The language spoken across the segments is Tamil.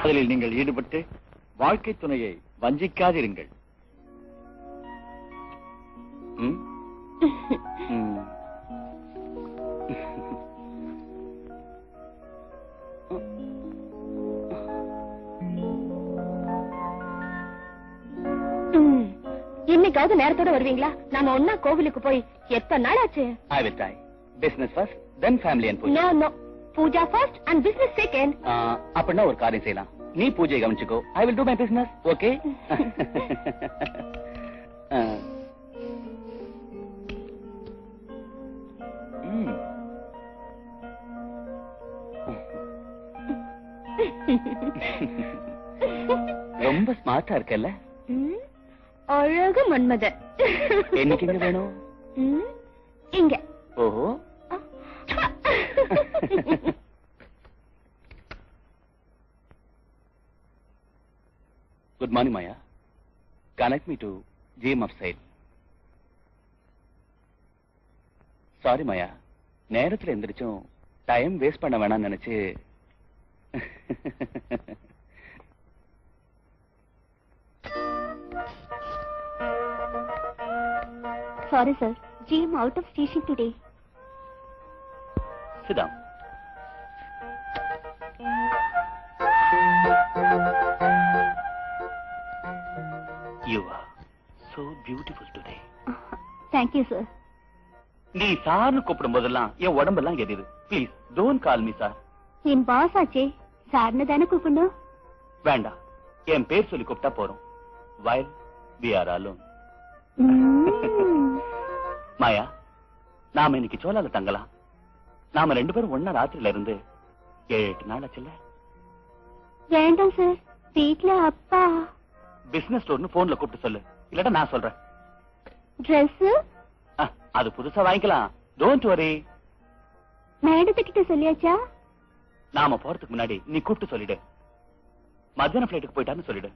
அதில் நீங்கள் ஈடுபட்டு வாழ்க்கை துணையை வஞ்சிக்காதிருங்கள். இன்னைக்காவது நேரத்தோட வருவீங்களா? நாம ஒன்னா கோவிலுக்கு போய் எத்தனை நாள் ஆச்சு? I will try. Business first, then family and பூஜை. No, no. Pooja first and business second. அப்படின்னா ஒரு காரியம் செய்யலாம். நீ பூஜை கவனிச்சுக்கோ. I will do my business. Okay? ரொம்ப ஸ்மார்ட்டா இருக்கல்ல? அழகு மன்மத. என்னைக்கு எங்க வேணும்? இங்க. ஓஹோ. Good morning, Maya. Connect me to GM of sale. Sorry, Maya. நேரத்துல எந்திரிச்சும் டைம் வேஸ்ட் பண்ண வேணாம்னு நினைச்சு. Sorry, sir. GM out of station today. Sit down. You are so beautiful today. Thank you, sir. நீ சார்னு கூப்பிடும் போதெல்லாம் என் உடம்பெல்லாம் எரியுது. Please, don't call me sir. என் பாஸ் ஆச்சே, சார்னு தானே கூப்பிடணும். வேண்டாம், என் பேர் சொல்லி கூப்பிட்டா போறோம். While we are alone. மாயா, நாம இன்னைக்கு சோலால தங்கலாம். நாம 2 பேரும் ஒன்னா ராத்திரில இருந்து 7-8 நாள் ஆச்சுல்ல? வேண்டாம் சார், வீட்ல அப்பா. பிசினஸ் ஸ்டோர்னு போன்ல கூப்பிட்டு சொல்லு, இல்லட்டா நான் சொல்றேன். ட்ரெஸ் அது புதுசா வாங்கிக்கலாம். Don't worry. மேடத்துக்கிட்ட சொல்லியாச்சா? நாம போறதுக்கு முன்னாடி நீ கூப்பிட்டு சொல்லிடு. மத்தியான பிளைட்டுக்கு போயிட்டான்னு சொல்லிடு.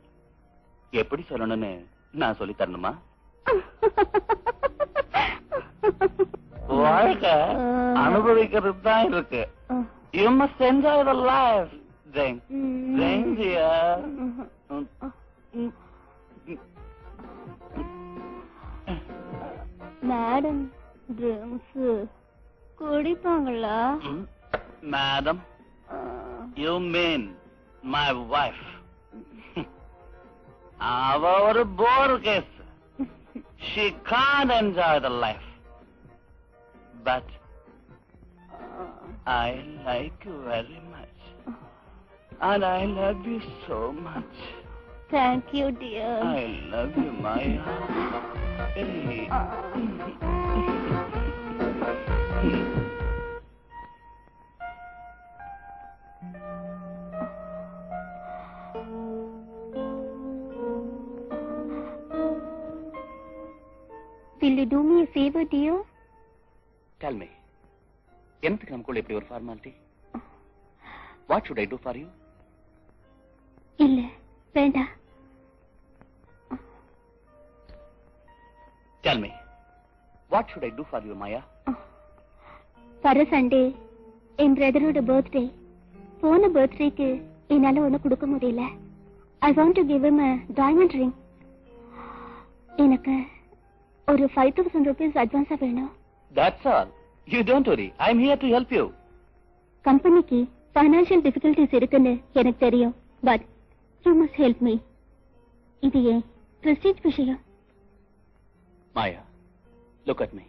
எப்படி சொல்லணும்னு நான் சொல்லி தரணுமா? வாழ்க்கை அனுபவிக்கிறது தான் இருக்கு. You must enjoy the life. Drink. Drink, dear. Madam drinks குடிப்பாங்களா? Madam, you mean my wife. அவ ஒரு bore case. She can't enjoy the life. But I like you very much. And I love you so much. Thank you, dear. I love you, Maya. Hey. Will you do me a favor, dear? Tell me. என்னத்துக்கு நமக்குள்ள இப்படி ஒரு formality? What should I do for you? இல்ல, வேண்டாம். Tell me. What should I do for you, Maya? வர சண்டே என் பிரதரோட பர்த்டே. போன பர்த்டேக்கு என்னால ஒண்ணு கொடுக்க முடியல. I want to give him a diamond ring. எனக்கு ஒரு 5,000 rupees அட்வான்ஸா வேணும். That's all. You don't worry. I'm here to help you. கம்பெனிக்கு ஃபைனான்சியல் டிஃபிகல்டிஸ் இருக்குன்னு எனக்கு தெரியும். But you must help me. இது ஏன் பிரஸ்டீஜ் விஷயம். Maya, look at me.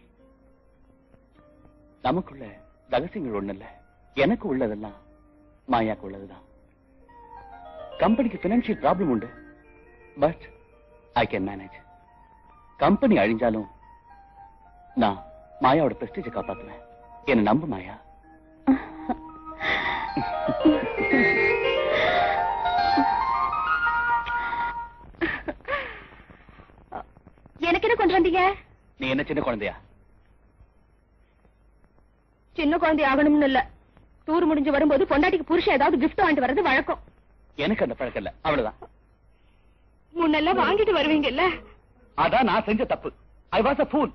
நமக்குள்ள ரகசியங்கள் ஒண்ணு இல்ல. எனக்கு உள்ளதெல்லாம் மாயாக்கு உள்ளதுதான். கம்பெனிக்கு பினான்சியல் ப்ராப்ளம் உண்டு. But I can manage. Company அழிஞ்சாலும் நான் மாயாவோட பிரஸ்டீஜை காப்பாத்துவேன். என்ன நம்பு மாயா. எனக்கு என்ன கொண்டு வந்தீங்க? நீ என்ன சின்ன குழந்தையா? சின்ன குழந்தை ஆகணும்னு இல்ல. டூர் முடிஞ்சு வரும்போது பொண்டாட்டிக்கு புருஷன் ஏதாவது கிஃப்ட் வாங்கிட்டு வர்றது வழக்கம். எனக்கு அந்த பழக்கம் இல்ல, அவ்வளவுதான். முன்னெல்லாம் வாங்கிட்டு வருவீங்கல்ல? அதான் நான் செஞ்ச தப்பு. I was a fool.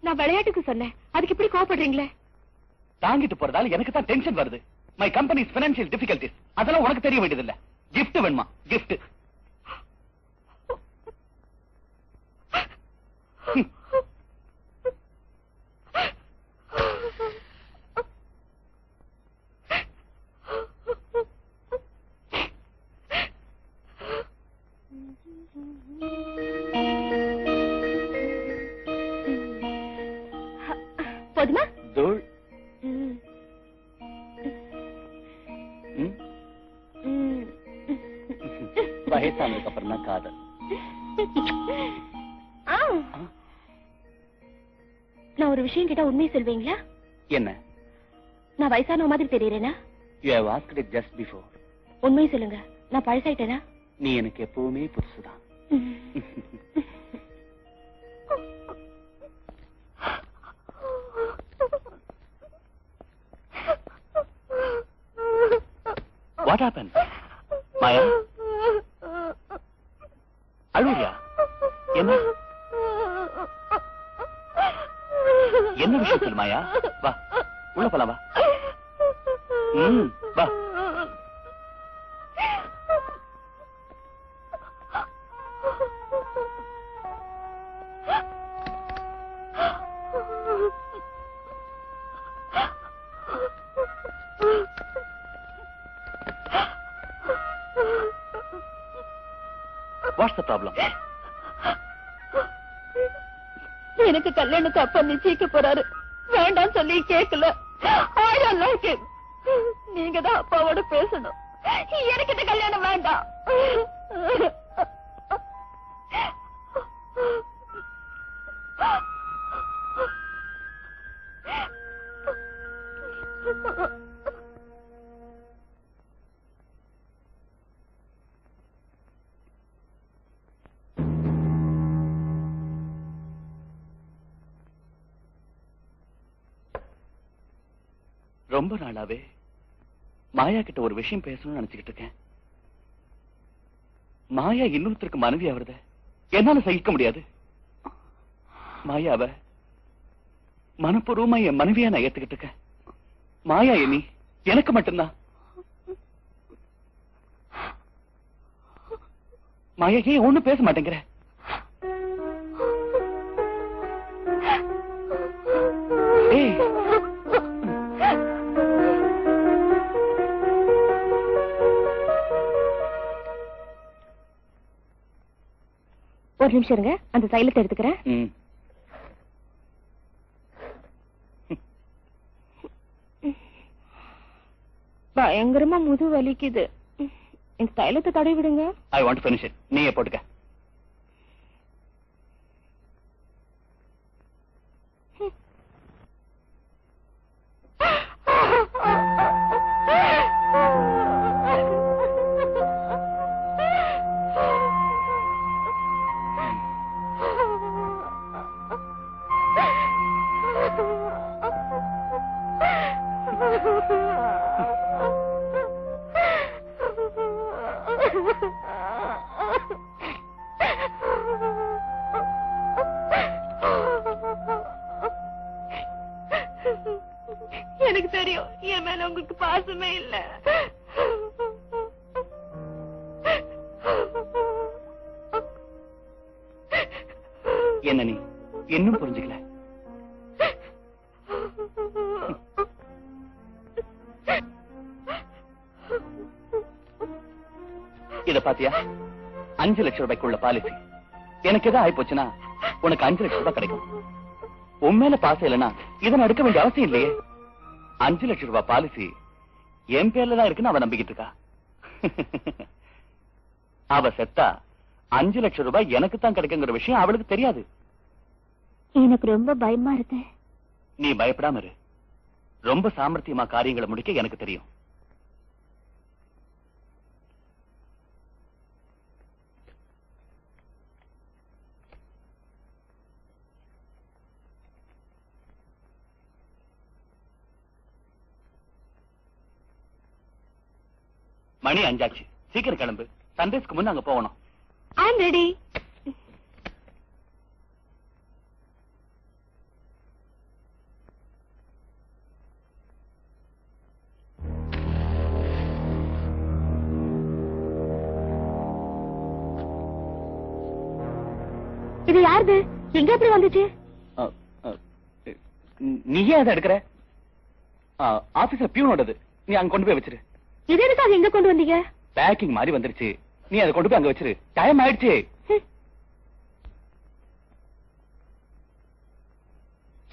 நான் விளையாட்டுக்கு சொன்னேன், அதுக்கு இப்படி கோவப்படுறீங்களே? தாங்கிட்டு போறதால எனக்கு தான் டென்ஷன் வருது. மை கம்பெனிஸ் பினான்சியல் டிஃபிகல்டிஸ் அதெல்லாம் உனக்கு தெரிய வேண்டியதில்லை. கிஃப்ட் வேணுமா? கிஃப்ட். போதுமா? தூள். வயசானதுக்கு அப்புறம் தான் காதல். நான் ஒரு விஷயம் கேட்டா உண்மையை சொல்வீங்களா? என்ன? நான் வயசான மாதிரி தெரியறேனா? You have asked it just before. உண்மையை சொல்லுங்க, நான் பழசாயிட்டேனா? நீ எனக்கு எப்பவுமே புதுசுதான். What happened? மாயா, அழுறியா? என்ன என்ன விஷயம் சொல்லு மாயா. வா உள்ள போலாம். வா. வா. What's the problem? எனக்கு கல்யாணத்துக்கு அப்பா நிச்சயிக்க போறாரு. வேண்டாம் சொல்லி கேட்கல. I don't like it. நீங்க தான் அப்பாவோட பேசணும். எனக்கு இந்த கல்யாணம் வேண்டாம். ரொம்ப நாளாவே மாயா கிட்ட ஒரு விஷயம் பேசணும்னு நினைச்சுக்கிட்டு இருக்கேன். மாயா இன்னொருத்தருக்கு மனைவி ஆவறத என்னால சகிக்க முடியாது. மாயாவ மனப்பூர்வமா என் மனைவியா நான் ஏத்துக்கிட்டு இருக்கேன். மாயா எண்ணி எனக்கு மட்டும்தான். மாயா ஏன் ஒண்ணும் பேச மாட்டேங்கிற? ஏய், ஒரு நிமிஷம் இருங்க, அந்த தைலத்தை எடுத்துக்கிறேன். பயங்கரமா முது வலிக்குது. இந்த தைலத்தை தடவி விடுங்க. I want to finish it. நீயே போட்டுக்க. எனக்கு தெரியும் என் மேல உங்களுக்கு பாசமே இல்ல. என்ன நீ இன்னும் புரிஞ்சுக்கல? இத பாத்தியா? 5 லட்சம் ரூபாய்க்குள்ள பாலிசி. எனக்கு எதாவது ஆயிப்போச்சுன்னா உனக்கு 5 லட்சம் ரூபாய் கிடைக்கும். உன் மேல பாசம் இல்லைன்னா இதை எடுக்க வேண்டிய அவசியம் இல்லையே. 5 லட்சம் ரூபாய் பாலிசி என் பேர்ல தான் இருக்குன்னு அவ நம்பிக்கிட்டு இருக்கா. அவ செத்தா 5 லட்சம் ரூபாய் எனக்கு தான் கிடைக்குங்கிற விஷயம் அவளுக்கு தெரியாது. எனக்கு ரொம்ப பயமா இருக்கு. நீ பயப்படாம இரு. ரொம்ப சாமர்த்தியமா காரியங்களை முடிக்க எனக்கு தெரியும். மணி 5 ஆச்சு. சீக்கிரம் கிளம்பு. சண்டேஸ்க்கு முன்ன அங்க போகணும். I am ready. இது யாருது? எங்க எப்படி வந்துச்சு? நீயே அதை எடுக்கிற? ஆபீஸ்ல பியூனோடது. நீ அங்க கொண்டு போய் வச்சிரு. இது எதுக்காக எங்க கொண்டு வந்தீங்க? பேக்கிங் மாதிரி வந்துருச்சு. நீ அதை கொண்டு போய் அங்க வச்சிரு. டைம் ஆயிடுச்சு.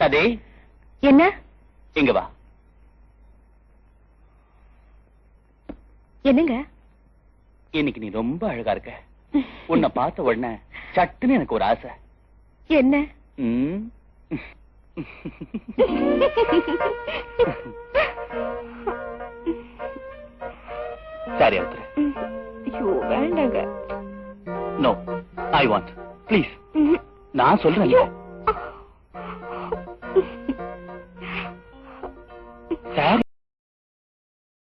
சதே, என்ன? இங்க வா. என்னங்க? இன்னைக்கு நீ ரொம்ப அழகா இருக்க. உன்னை பார்த்த உடனே சட்டுன்னு எனக்கு ஒரு ஆசை. என்ன? சரி அவுத்துரு. ஐயோ வேண்டாங்க. No, I want. ப்ளீஸ். நான் சொல்றேன்.